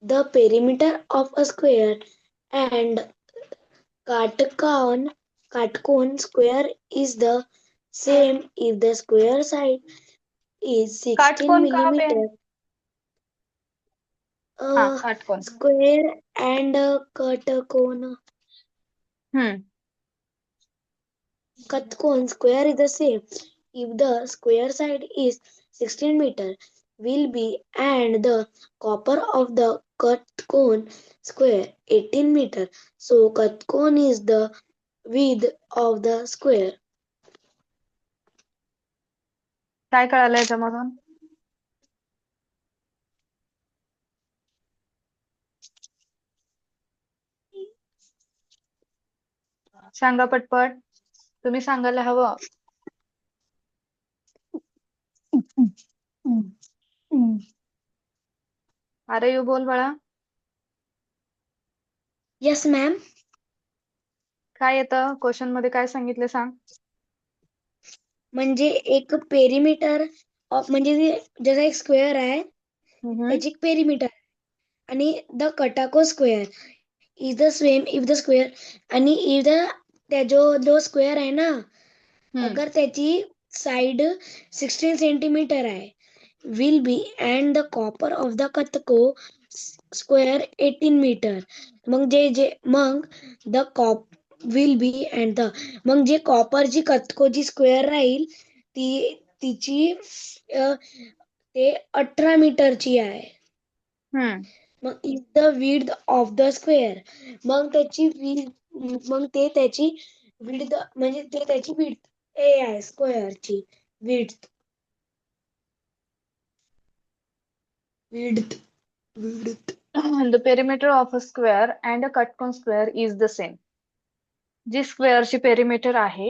The perimeter of a square and Katkon square is the same if the square side is 16 काटकोन कहाँ पे है? millimeter. हाँ, A काटकोन. square and a Katkon square is the same if the square side is 16 meter will be and the copper of the Katkon square 18 meter. So Katkon is the width of the square. काय कळालं याच्यामधून? सांगा पटपट. तुम्ही सांगायला हवं. अरे you बोल बाळा. Yes, ma'am. काय येतं क्वेश्चन मध्ये, काय सांगितले सांग. म्हणजे एक पेरिमीटर ऑफ म्हणजे जसा एक स्क्वेअर आहे त्याची एक पेरिमीटर आणि द कटाको square is the same if the square आणि इफ द त्या जो स्क्वेअर आहे ना अगर त्याची साइड 16 सेंटीमीटर आहे will be and the copper of the कटको स्क्वेअर 18 मीटर. मग the cop will be and the मग जे कॉपरची कटकोची स्क्वेअर राहील तिची ते 18 मीटरची आहे. मग is the width of the square मग त्याची विड्थ म्हणजे ते त्याची विड्थ ए आहे स्क्वेअरची width width width The perimeter of a square and a cutcone square is the same. जी स्क्वेअरची पेरिमीटर आहे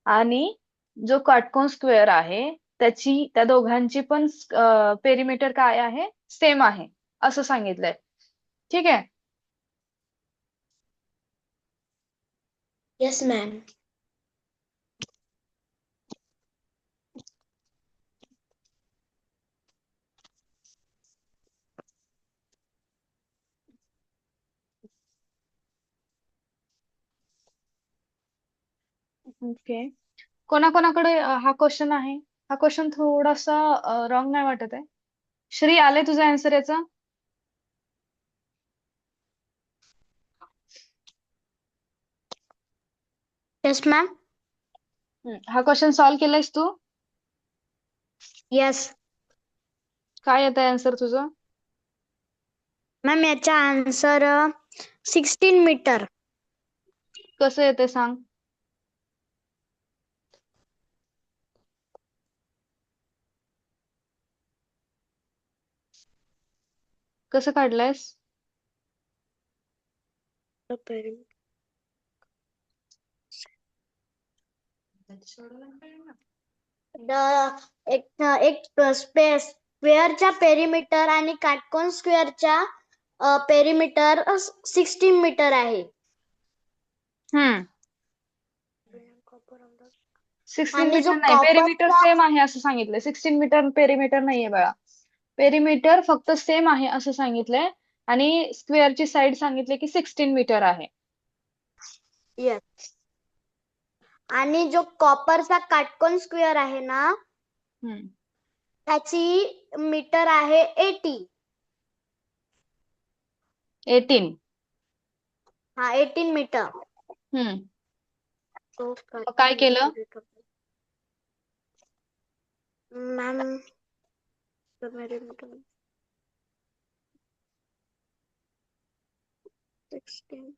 आणि जो काटकोन स्क्वेअर आहे त्या दोघांची पण पेरिमीटर काय आहे, सेम आहे असं सांगितलंय. ठीक आहे. Yes ma'am. ओके. कोणाकोणाकडे हा क्वेश्चन आहे? हा क्वेश्चन थोडासा रॉंग नाही वाटत आहे? श्री, आले तुझा आन्सर याचा? Yes ma'am. हा क्वेश्चन सॉल्व्ह केलायस तू? येस काय येत आहे आन्सर तुझं? मॅम याचा आन्सर 16 मीटर. कसं येते सांग. कसं काढलंयस? एक स्क्वेअरच्या पेरिमीटर आणि काटकोन स्क्वेअरच्या पेरिमीटर 16 मीटर आहे. 16 आणि जो मीटर नाही, पेरिमीटर कॉपरचा सेम आहे असं सांगितलंय. 16 मीटर पेरिमीटर नाहीये बाळा. पेरिमीटर फक्त सेम आहे असं सांगितलंय आणि स्क्वेअरची साइड सांगितले की 16 मीटर आहे. येस. आणि जो कॉपरचा काटकोन स्क्वेअर आहे ना त्याची मीटर आहे 80. 18. हा 18 मीटर. काय केलं? Ma'am 16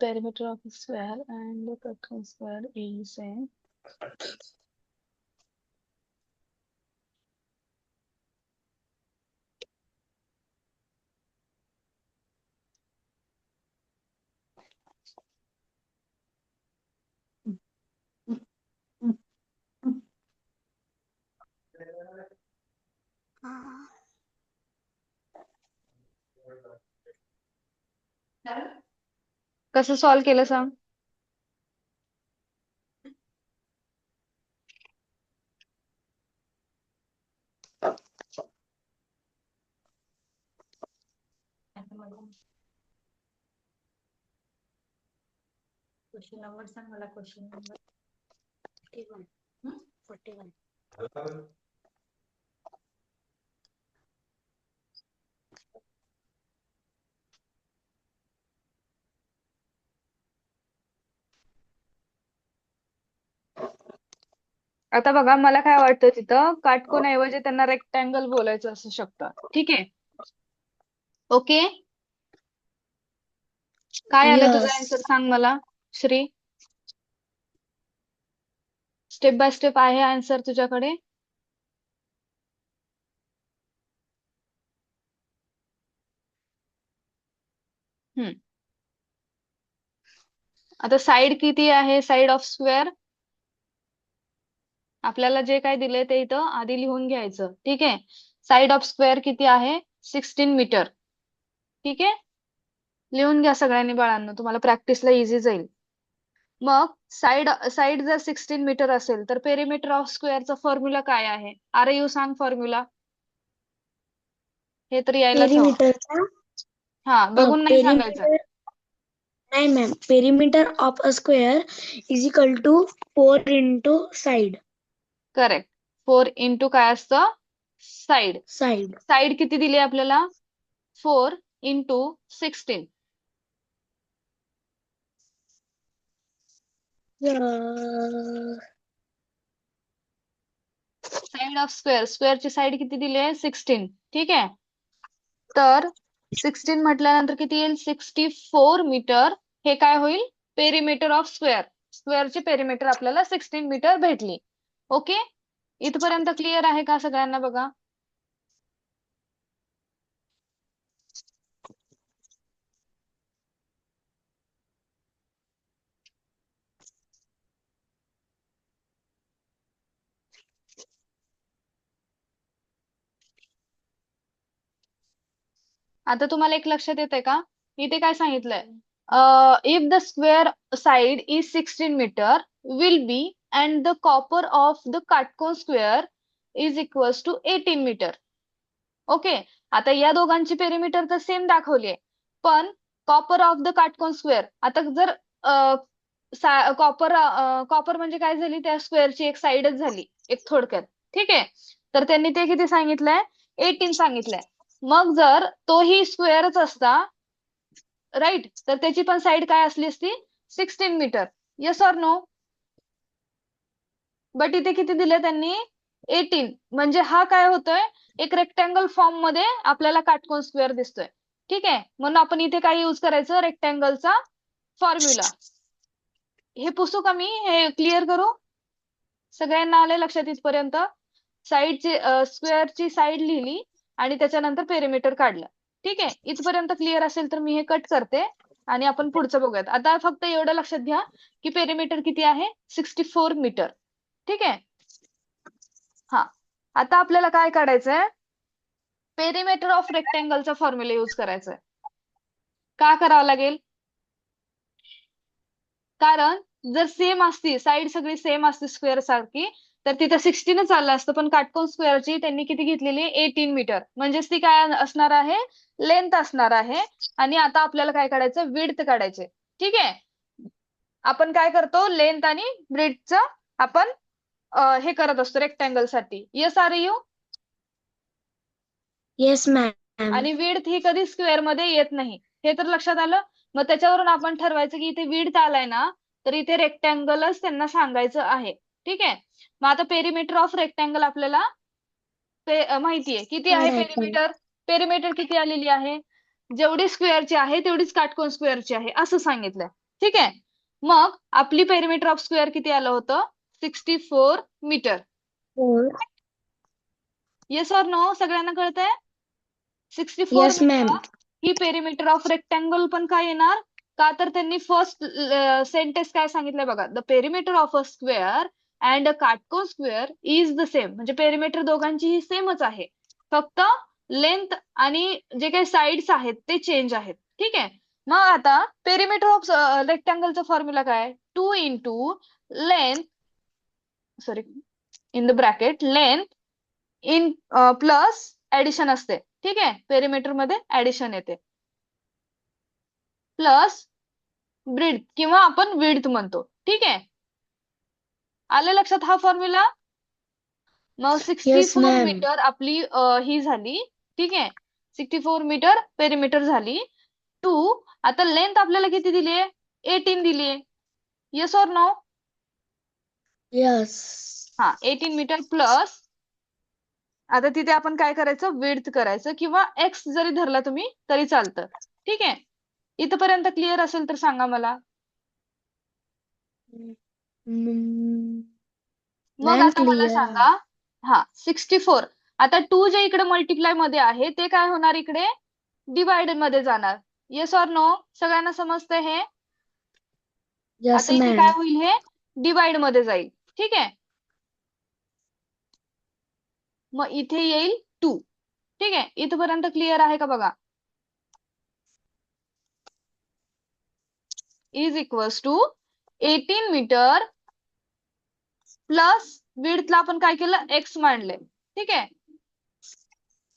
Perimeter of a square and the circle square is same. कसं सॉल्व्ह केलं सांग. क्वेश्चन नंबर सांग मला. Question number 41. आता बघा, मला काय वाटतं, तिथं काटकोनऐवजी त्यांना रेक्टँगल बोलायचं असू शकतं. ठीक आहे. ओके, काय आलं तुझा यस. आन्सर सांग मला श्री. स्टेप बाय स्टेप आहे आन्सर तुझ्याकडे. हम्म. आता साइड किती आहे साइड ऑफ स्क्वेअर? आपल्याला जे काय दिलंय ते इथं आधी लिहून घ्यायचं. ठीक आहे. साइड ऑफ स्क्वेअर किती आहे? 16 मीटर. ठीक आहे, लिहून घ्या सगळ्यांनी बाळांनो, तुम्हाला प्रॅक्टिसला इझी जाईल. मग साइड साइड जर 16 मीटर असेल तर पेरिमीटर ऑफ स्क्वेअरचा फॉर्म्युला काय आहे? अरे यू सांग फॉर्म्युला. हे तर यायलाच हवं. पेरिमीटरचा हा, बघून नाही सांगायचं. पेरिमीटर नाही ma'am, perimeter of a square is equal to 4 into side. Correct. 4 into काय असतं? साइड. साइड. साइड किती दिली आपल्याला? 4 इंटू 16. साइड ऑफ स्क्वेअर, स्क्वेअरची साइड किती दिली आहे? 16. ठीक आहे, तर 16 म्हटल्यानंतर किती येईल? 64 मीटर. हे काय होईल? Perimeter of square. स्क्वेअरची पेरिमीटर आपल्याला 16 मीटर भेटली. ओके, इथपर्यंत क्लिअर आहे का सगळ्यांना? बघा, आता तुम्हाला एक लक्षात येतंय का? इथे काय सांगितलंय? If the square side is 16 metre will be and the copper of the काटकोन square is equals to 18 metre. Okay, आता या दोघांची पेरिमीटर तर सेम दाखवली आहे, पण कॉपर ऑफ द काटकोन स्क्वेअर, आता जर कॉपर कॉपर म्हणजे काय झाली? त्या स्क्वेअरची एक साइडच झाली, एक थोडक्यात. ठीक आहे, तर त्यांनी ते किती सांगितलंय? 18 सांगितलंय. मग जर तोही स्क्वेअरच असता, राईट, तर त्याची पण साइड काय असली असती? 16 metre. Yes or no? But इथे किती दिले त्यांनी? 18. म्हणजे हा काय होतोय? एक रेक्टँगल फॉर्म मध्ये आपल्याला काटकोन स्क्वेअर दिसतोय. ठीक आहे, म्हणून आपण इथे काय यूज करायचं? रेक्टँगलचा फॉर्म्युला. हे पुसू का मी? हे क्लिअर करू? सगळ्यांना आले लक्षात इथपर्यंत? साइडची स्क्वेअरची साइड लिहिली आणि त्याच्यानंतर पेरिमीटर काढलं. ठीक आहे, इथपर्यंत क्लिअर असेल तर मी हे कट करते आणि आपण पुढचं बघूयात. आता फक्त एवढं लक्षात घ्या की पेरिमीटर किती आहे? 64 मीटर. ठीक आहे, हा. आता आपल्याला काय काढायचंय? पेरिमीटर ऑफ रेक्टँगलचा फॉर्म्युला यूज करायचा आहे. का करावं लागेल? कारण जर सेम असती, साइड सगळी सेम असती स्क्वेअर सारखी, तर तिथे 16च आलं असतं, पण काटकोन स्क्वेअरची त्यांनी किती घेतलेली? 18 मीटर. म्हणजेच ती काय असणार आहे? लेंथ असणार आहे. आणि आता आपल्याला काय काढायचं? विड्थ काढायचे. ठीक आहे, आपण काय करतो? लेंथ आणि ब्रेडचं आपण हे करत असतो रेक्टँगल साठी. Yes are you? Yes ma'am. आणि विड्थ ही कधी स्क्वेअर मध्ये येत नाही, हे तर लक्षात आलं. मग त्याच्यावरून आपण ठरवायचं की इथे विड्थ आलाय ना, तर इथे रेक्टँगलच त्यांना सांगायचं आहे. ठीक आहे, मग आता पेरिमीटर ऑफ रेक्टँगल आपल्याला माहितीये किती आहे काढायचं. पेरिमीटर. पेरिमीटर किती आलेली आहे? जेवढी स्क्वेअरची आहे तेवढीच काटकोन स्क्वेअरची आहे असं सांगितलंय. ठीक आहे, मग आपली पेरिमीटर ऑफ स्क्वेअर किती आलं होतं? 64 मीटर. 4. Yes or no? सगळ्यांना कळतंय? 64 येस मॅम. मीटर ही पेरिमीटर ऑफ रेक्टँगल पण काय येणार? का तर त्यांनी फर्स्ट सेंटेन्स काय सांगितलंय बघा, the perimeter of a square and अ काटकोन स्क्वेअर इज द सेम. म्हणजे पेरिमीटर दोघांची ही सेमच आहे, फक्त लेंथ आणि जे काही साइड्स आहेत ते चेंज आहेत. ठीक आहे, मग आता पेरिमीटर ऑफ रेक्टँगलचा फॉर्म्युला काय? 2 into length, sorry, in the bracket length in plus addition असते. ठीक आहे, पेरिमीटर मध्ये ऍडिशन येते, प्लस ब्रीथ किंवा आपण विड्थ म्हणतो. ठीक आहे, आलं लक्षात हा फॉर्म्युला? मग Yes, 64 ma'am. मीटर आपली ही झाली. ठीक आहे, 64 मीटर पेरिमीटर झाली. 2, आता लेंथ आपल्याला किती दिली आहे? 18 दिली आहे. Yes or no? Yes. हा, 18 मीटर प्लस, आता तिथे आपण काय करायचं? विड्थ करायचं किंवा एक्स जरी धरला तुम्ही तरी चालतं. ठीक आहे, इथपर्यंत क्लिअर असेल तर सांगा मला. Mm, मग ma'am, आता मला clear सांगा, आहे. हा 64, आता 2 जे इकडे मल्टिप्लाय मध्ये आहे ते काय होणार? इकडे डिवाइड मध्ये जाणार. Yes or no? सगळ्यांना समजतंय हे? Yes, आता इथे ma'am. काय होईल? हे डिवाइड मध्ये जाईल. ठीक आहे, मग इथे येईल 2. ठीक आहे, इथपर्यंत क्लिअर आहे का बघा? Is equals to 18 metre plus विड्थला आपण काय केलं? एक्स मांडले. ठीक आहे,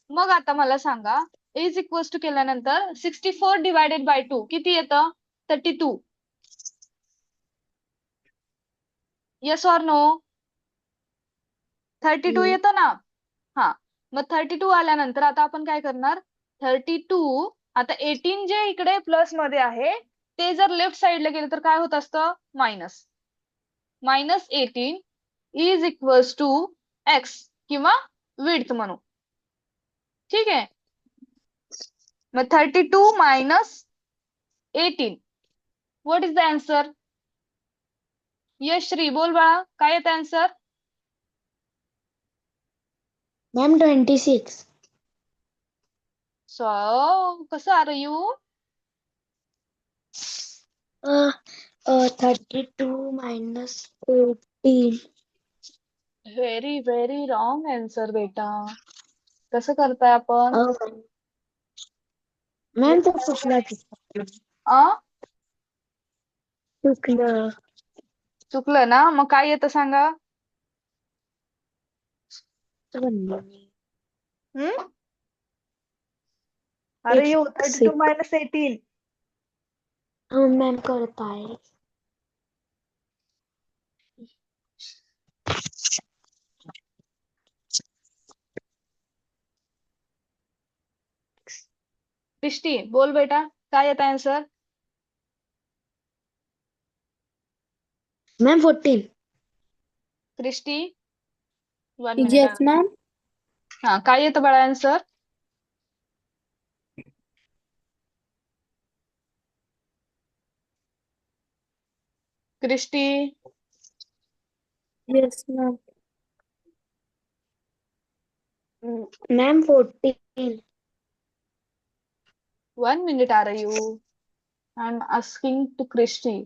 मग आता मला सांगा, इज इक्वल्स टू केल्यानंतर 64 डिवायडेड बाय 2 किती येतं? 32. Yes or no? 32 Yes. येतं ना? हा, मग 32 आल्यानंतर आता आपण काय करणार? 32, आता 18 जे इकडे प्लस मध्ये आहे ते जर लेफ्ट साइडला गेलं तर काय होत असतं? Minus. Minus 18 is equals to X किंवा विड्थ म्हणू. ठीक आहे, मग 32 minus 18, what is the answer? Yashri बोल बाळा, काय येतं आन्सर? Ma'am, 26. सो कसं are you? 32 minus 18. Very very wrong answer बेटा. कसं करताय आपण? मॅम तो चुकलं. आ चुकलं. चुकलं ना? मग काय येतं सांगा? हम्म, अरे यू 32 मायनस 18. हो मॅम करत आहे. सृष्टी बोल बेटा, काय येतं आन्सर? मॅम 14. सृष्टी 1 मिनिट. Yes, ma'am. हा, काय येतं बाळा answer? Srushti Yes, ma'am. Ma'am 14. 1 minute are you? I'm asking to Christy.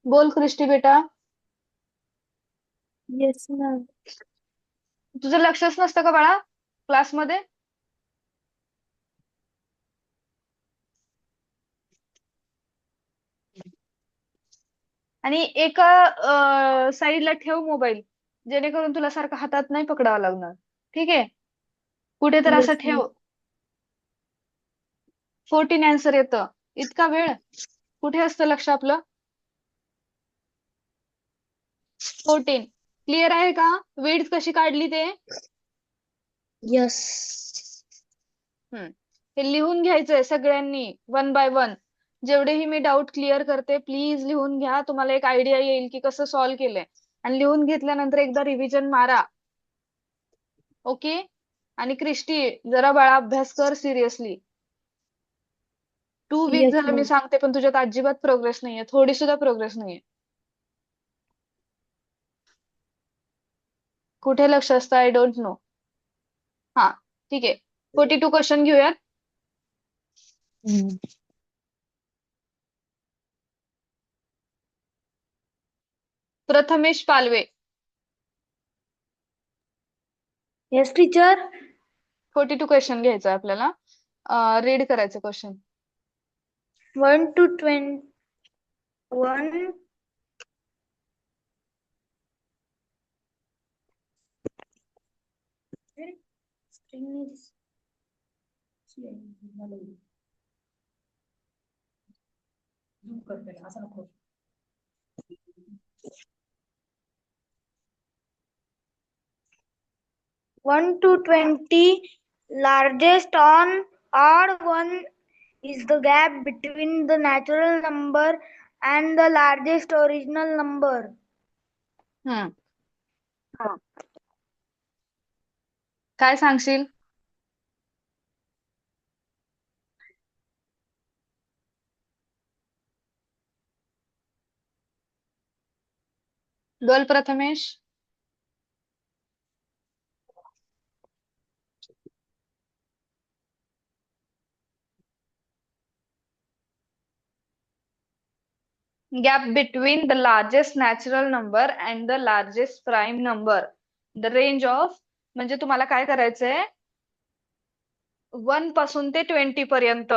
बोल सृष्टी बेटा. Yes, ma'am. तुझं लक्षच नसतं का बाळा क्लासमध्ये? आणि एका साईडला ठेव मोबाईल, जेणेकरून तुला सारखं हातात नाही पकडावं लागणार. ठीक आहे, कुठे तर असं Yes, ma'am. ठेव. 14 आन्सर येतं. इतका वेळ कुठे असतं लक्ष आपलं? 14 क्लिअर आहे का? विड्थ कशी काढली ते? Yes. हे लिहून घ्यायचंय सगळ्यांनी 1 बाय 1. जेवढेही मी डाऊट क्लिअर करते प्लीज लिहून घ्या, तुम्हाला एक आयडिया येईल की कसं सॉल्व्ह केलंय. आणि लिहून घेतल्यानंतर एकदा रिव्हिजन मारा. ओके, आणि क्रिस्टी जरा बाळा अभ्यास कर सिरियसली. 2 वीक Yes, झालं मी ma'am. सांगते, पण तुझ्यात अजिबात प्रोग्रेस नाहीये, थोडी सुद्धा प्रोग्रेस नाहीये. कुठे लक्ष असतं? I don't know. हा, ठीक आहे, 42 क्वेश्चन घेऊयात. Prathamesh Palve. Yes, teacher. 42 question घ्यायचं आपल्याला. रीड करायचं क्वेश्चन. 1 to 21 झूम कर त्याला असं नको. 1 to 20, largest on odd one is the gap between the natural number and the largest original number. काय सांगशील? बोल Prathamesh. Gap between the largest natural number and the largest prime number. The range of, म्हणजे तुम्हाला काय करायचंय, 1 पासून ते 20 पर्यंत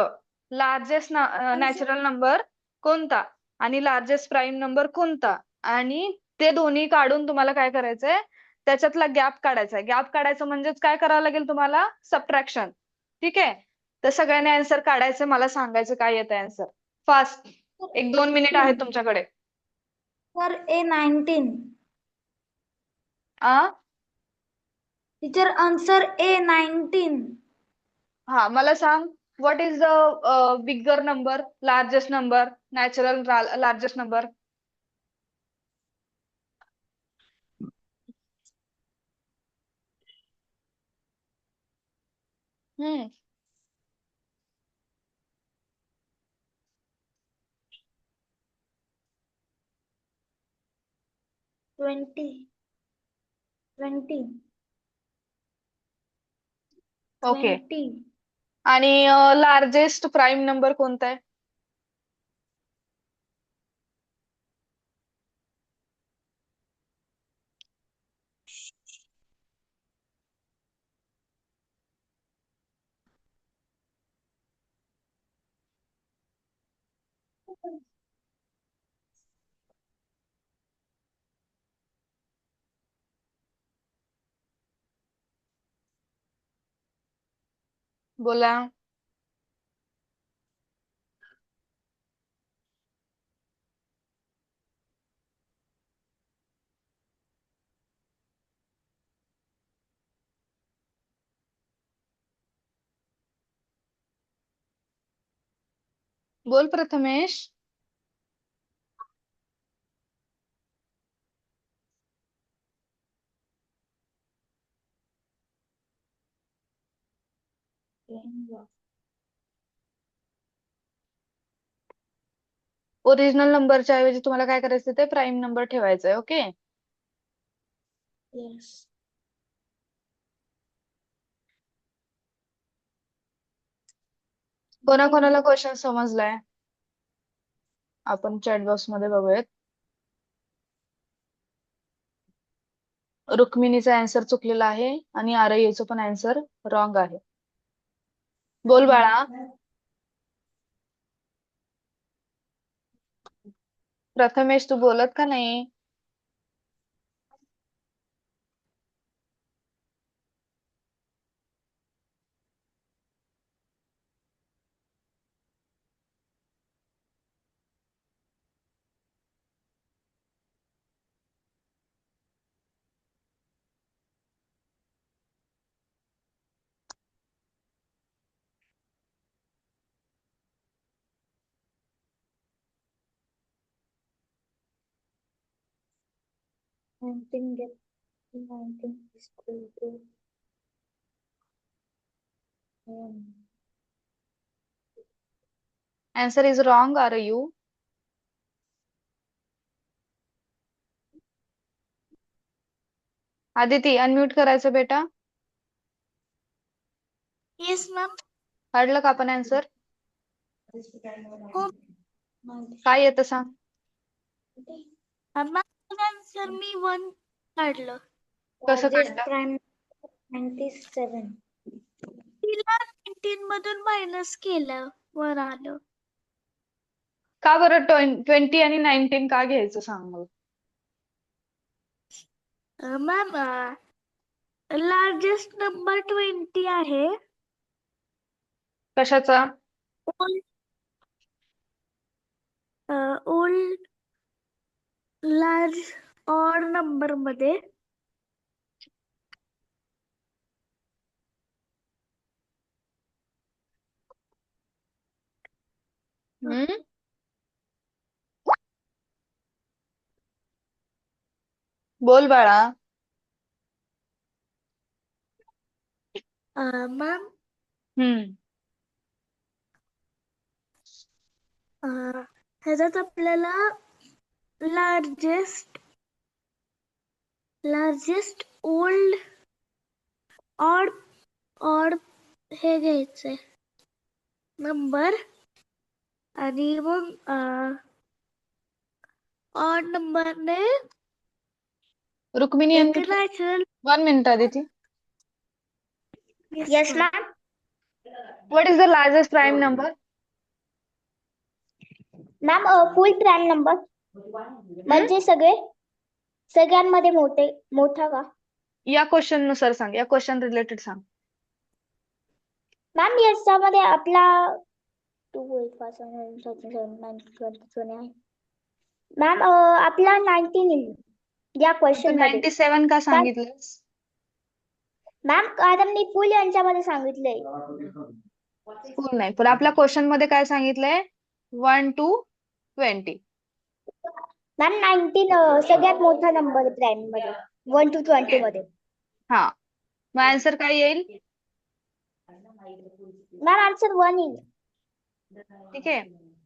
लार्जेस्ट नॅचरल नंबर कोणता आणि लार्जेस्ट प्राईम नंबर कोणता, आणि ते दोन्ही काढून तुम्हाला काय करायचंय, त्याच्यातला गॅप काढायचा. गॅप काढायचं म्हणजेच काय करावं लागेल तुम्हाला, सबट्रॅक्शन. ठीक आहे, तर सगळ्यांनी आन्सर काढायचं, मला सांगायचं काय येतं आन्सर फास्ट. 1-2 मिनिट आहेत तुमच्याकडे. Sir, A19. आ Teacher, answer A19. हा, मला सांग, what is the bigger number, largest number, natural largest number? हम्म 20. ओके. 20. आणि लार्जेस्ट प्राईम नंबर कोणता आहे? बोला. बोल प्रथमेश. ओरिजिनल नंबरच्या ऐवजी तुम्हाला काय करायचं, ते प्राईम नंबर ठेवायचा आहे. ओके. Yes. कोणाकोणाला क्वेश्चन समजलाय? आपण चॅट बॉक्स मध्ये बघूयात. रुक्मिणीचा आन्सर चुकलेला आहे आणि आरईचं पण आन्सर रॉंग आहे. बोल बाळा. प्रथमेश, तू बोलत का नाही? Get 19 is equal to answer is wrong. Are you? Aditi, unmute करायचं बेटा. Yes, ma'am. काढलं का आपण आन्सर? हो. काय येतं सांग. Answer मी 1 काढलं. कसं Largest काढलं? prime 97. 20 ला 19 मधून मायनस केलं वर आलं. का बरं 20 आणि 19 का घ्यायचं सांग मला. मॅम लार्जेस्ट नंबर 20 आहे. कशाचा? ओल्ड लार्ज ऑड नंबर मध्ये. हम्म बोल बाळा. मॅम हम्म ह्याच्यात आपल्याला लार्जेस्ट ओल्ड ऑड ऑड हे घ्यायचंय नंबर आणि मग ऑड नंबरने रुक्मिणी एक natural. 1 minute Aditi. Yes ma'am. What is the largest prime number? Ma'am full prime number म्हणजे सगळ्यांमध्ये मोठा का? या क्वेश्चन नुसार सांग, या क्वेश्चन रिलेटेड सांग. मॅम याच्यामध्ये आपला 2 8 5 7 7 9 20 आहे. मॅम आपला 19 येईल या तू क्वेश्चन मध्ये. 97 का सांगितलंस? मॅम कारण मी फुल यांच्यामध्ये सांगितलंय. फुल नाही, पण आपल्या क्वेश्चन मध्ये काय सांगितलंय? 1 to 20. मॅम 19 सगळ्यात मोठा नंबर प्राईम मध्ये 1 to 20 मध्ये. हा, मग आन्सर काय येईल? मॅम आन्सर 1 येईल. ठीक आहे.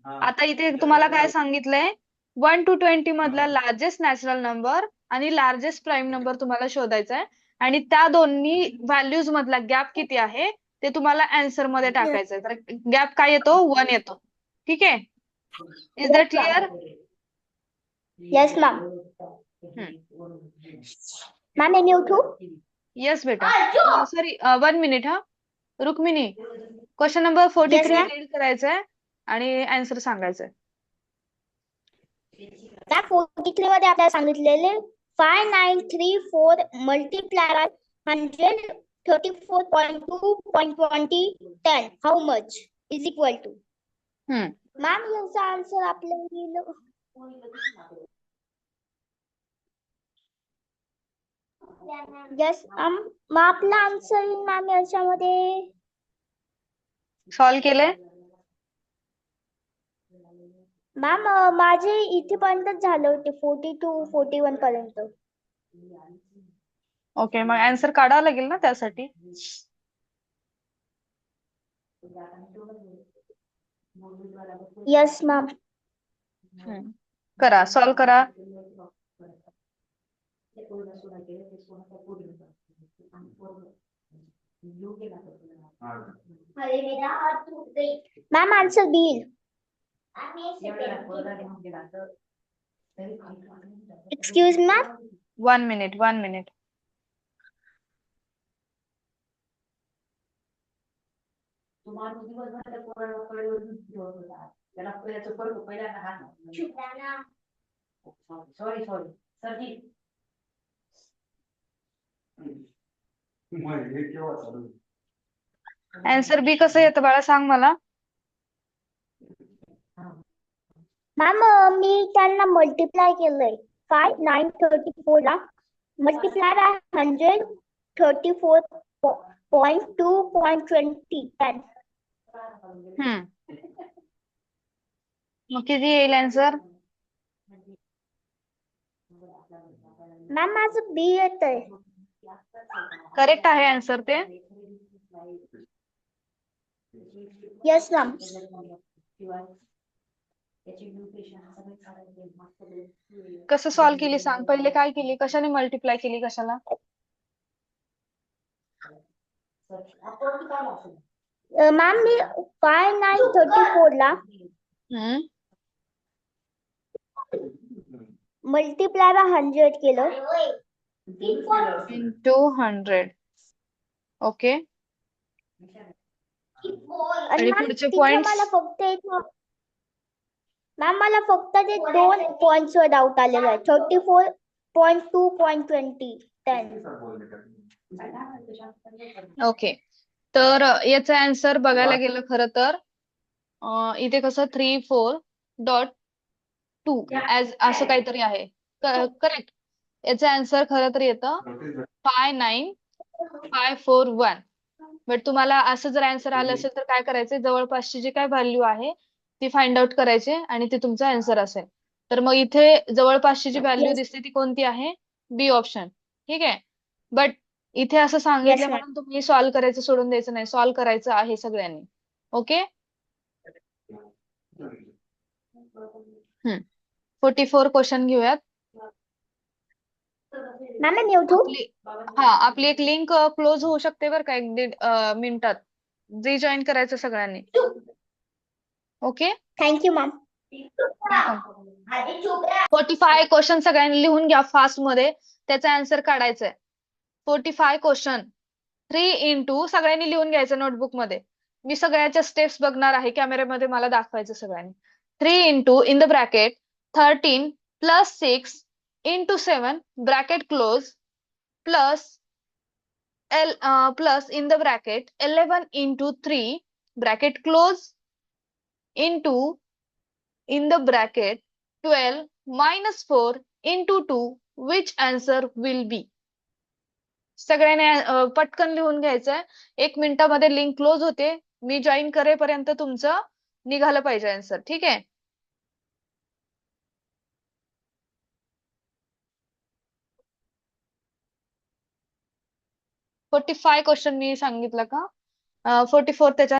आता इथे तुम्हाला काय सांगितलंय? 1 to 20 मधला लार्जेस्ट नॅचरल नंबर आणि लार्जेस्ट प्राईम नंबर तुम्हाला शोधायचा आहे आणि त्या दोन्ही व्हॅल्यूज मधला गॅप किती आहे ते तुम्हाला आन्सर मध्ये टाकायचं आहे. तर गॅप काय येतो? 1 येतो. ठीक आहे. Is that clear? Yes ma'am. Ma'am any उठू? येस बेटा. सॉरी 1 मिनिट हा. Rukmini, question number 43 ma'am. Read करायचंय आणि आन्सर सांगायचंय. मॅम 43 मध्ये आपल्याला सांगितलेले 5934 multiply 134.2.20 10 how much is equal to. Ma'am याचा आन्सर आपल्याला यस मग आपला आन्सर मॅम याच्यामध्ये सॉल्व केलंय? मॅम माझे इथेपर्यंत झाले होते 42 41 पर्यंत. ओके, मग आन्सर काढावं लागेल ना त्यासाठी. Yes ma'am. करा, सॉल्व करा. Ma'am answer B. Excuse ma'am. 1 minute, 1 minute. Answer B कसं येतं बाळा सांग मला. मॅम मी त्यांना मल्टिप्लाय केलंय 5934 ला मल्टिप्लाय 134.2.20 10. मग किती येईल आन्सर? मॅम माझं बी येतंय. करेक्ट आहे आन्सर ते. Yes ma'am. कसं सॉल्व केली सांग? पहिले काय केली? कशाने मल्टिप्लाय केली? कशाला? मॅम मी 5934 ला मल्टिप्लाय 100 केलं. into 100. ओके. आणि मॅम पुढचे तिथे पॉइंट्स मला फक्त एक मॅम मला फक्त ते 2 पॉइंट्स वर डाऊट आलेला आहे 34.2.20 ओके. तर याचा आन्सर बघायला गेलं खरं तर इथे कसं 3.4.2 असं काहीतरी आहे. करेक्ट. याचं आन्सर खरं तर येतं 59541. बट तुम्हाला असं जर आन्सर आलं असेल तर काय करायचं, जवळपासची जी काय व्हॅल्यू आहे ती फाइंड आउट करायची आणि ती तुमचा आन्सर असेल. तर मग इथे जवळपासची जी व्हॅल्यू दिसते ती कोणती आहे? बी ऑप्शन. ठीक आहे. बट इथे असं सांगितलं मॅम म्हणून तुम्ही सॉल्व्ह करायचं सोडून द्यायचं नाही. सॉल्व्ह करायचं आहे सगळ्यांनी. ओके. 44 क्वेश्चन घेऊयात. मॅम मी YouTube आपली एक लिंक क्लोज होऊ शकते बरं का 1-1.5 मिनिटात. रिजॉईन करायचं सगळ्यांनी. ओके. थँक्यू मॅम 45 क्वेश्चन सगळ्यांनी लिहून घ्या फास्ट मध्ये. त्याचा आन्सर काढायचा 45 क्वेश्चन 3 इंटू सगळ्यांनी लिहून घ्यायचं नोटबुक मध्ये. मी सगळ्याच्या स्टेप्स बघणार आहे कॅमेऱ्यामध्ये, मला दाखवायचं सगळ्यांनी. 3 into in the bracket 13 plus 6 into 7 bracket close plus plus in the bracket 11 into 3 bracket close into in the bracket 12 minus 4 into 2 which answer will be. सगळ्यांनी पटकन लिहून घ्यायचंय. 1 मिनिटामध्ये लिंक क्लोज होते. मी जॉईन करेपर्यंत तुमचं निघालं पाहिजे आन्सर. ठीक आहे. फोर्टी फाय क्वेश्चन मी सांगितलं का? 44 त्याच्या